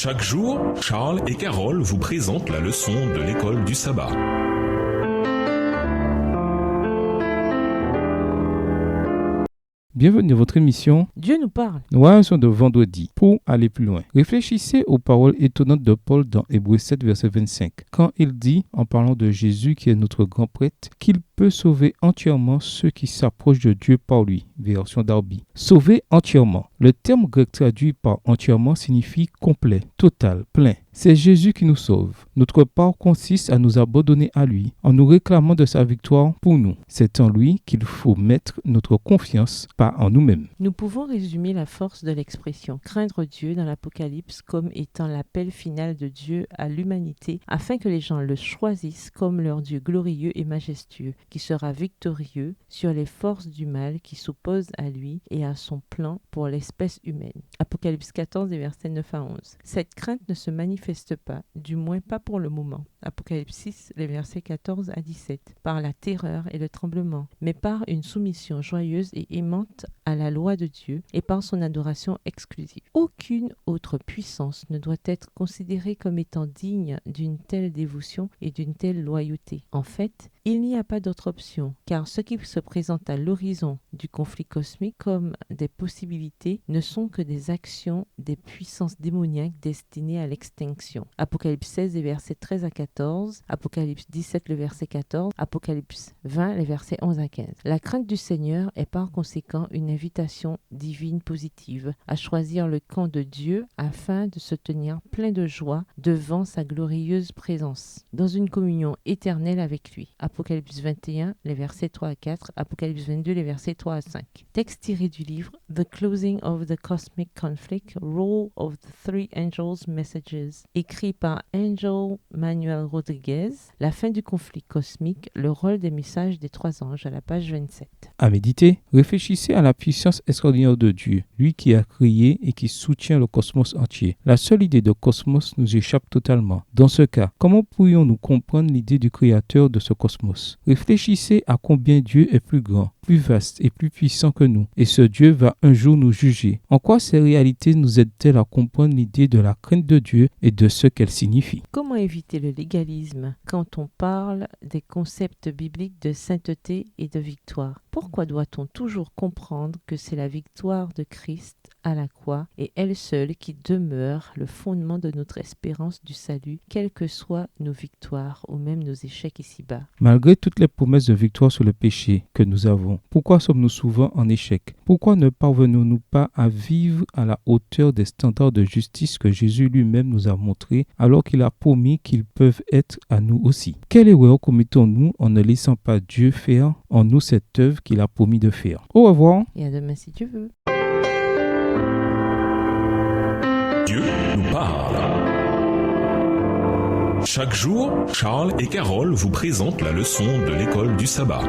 Chaque jour, Charles et Carole vous présentent la leçon de l'école du sabbat. Bienvenue à votre émission Dieu nous parle. Notion de vendredi. Pour aller plus loin, réfléchissez aux paroles étonnantes de Paul dans Hébreux 7, verset 25, quand il dit, en parlant de Jésus qui est notre grand prêtre, qu'il peut sauver entièrement ceux qui s'approchent de Dieu par lui. Version Darby. Sauver entièrement. Le terme grec traduit par entièrement signifie complet, total, plein. C'est Jésus qui nous sauve. Notre part consiste à nous abandonner à lui, en nous réclamant de sa victoire pour nous. C'est en lui qu'il faut mettre notre confiance, pas en nous-mêmes. Nous pouvons résumer la force de l'expression craindre Dieu dans l'Apocalypse comme étant l'appel final de Dieu à l'humanité afin que les gens le choisissent comme leur Dieu glorieux et majestueux, qui sera victorieux sur les forces du mal qui s'opposent à lui et à son plan pour l'espèce humaine. Apocalypse 14, des versets 9 à 11. Cette crainte ne se manifeste pas, du moins pas pour le moment. Apocalypse 6, les versets 14 à 17, par la terreur et le tremblement, mais par une soumission joyeuse et aimante à la loi de Dieu et par son adoration exclusive. Aucune autre puissance ne doit être considérée comme étant digne d'une telle dévotion et d'une telle loyauté. En fait, il n'y a pas d'autre option, car ce qui se présente à l'horizon du conflit cosmique comme des possibilités ne sont que des actions des puissances démoniaques destinées à l'extinction. Apocalypse 16, les versets 13 à 14, Apocalypse 17, le verset 14, Apocalypse 20, les versets 11 à 15. La crainte du Seigneur est par conséquent une invitation divine positive à choisir le camp de Dieu afin de se tenir plein de joie devant sa glorieuse présence, dans une communion éternelle avec lui. Apocalypse 21, les versets 3 à 4, Apocalypse 22, les versets 3 à 5. Texte tiré du livre The Closing of the Cosmic Conflict, Role of the Three Angels Messages, écrit par Angel Manuel Rodriguez, La fin du conflit cosmique, le rôle des messages des trois anges, à la page 27. À méditer, réfléchissez à la puissance extraordinaire de Dieu, lui qui a créé et qui soutient le cosmos entier. La seule idée de cosmos nous échappe totalement. Dans ce cas, comment pourrions-nous comprendre l'idée du créateur de ce cosmos? Réfléchissez à combien Dieu est plus grand, plus vaste et plus puissant que nous, et ce Dieu va un jour nous juger. En quoi ces réalités nous aident-elles à comprendre l'idée de la crainte de Dieu et de ce qu'elle signifie? Comment éviter le légalisme quand on parle des concepts bibliques de sainteté et de victoire? Pourquoi doit-on toujours comprendre que c'est la victoire de Christ à la croix et elle seule qui demeure le fondement de notre espérance du salut, quelles que soient nos victoires ou même nos échecs ici-bas? Malgré toutes les promesses de victoire sur le péché que nous avons, pourquoi sommes-nous souvent en échec? Pourquoi ne parvenons-nous pas à vivre à la hauteur des standards de justice que Jésus lui-même nous a montrés alors qu'il a promis qu'ils peuvent être à nous aussi? Quelle erreur commettons-nous en ne laissant pas Dieu faire en nous cette œuvre qu'il a promis de faire? Au revoir. Et à demain si Dieu veut. Dieu nous parle. Chaque jour, Charles et Carole vous présentent la leçon de l'école du sabbat.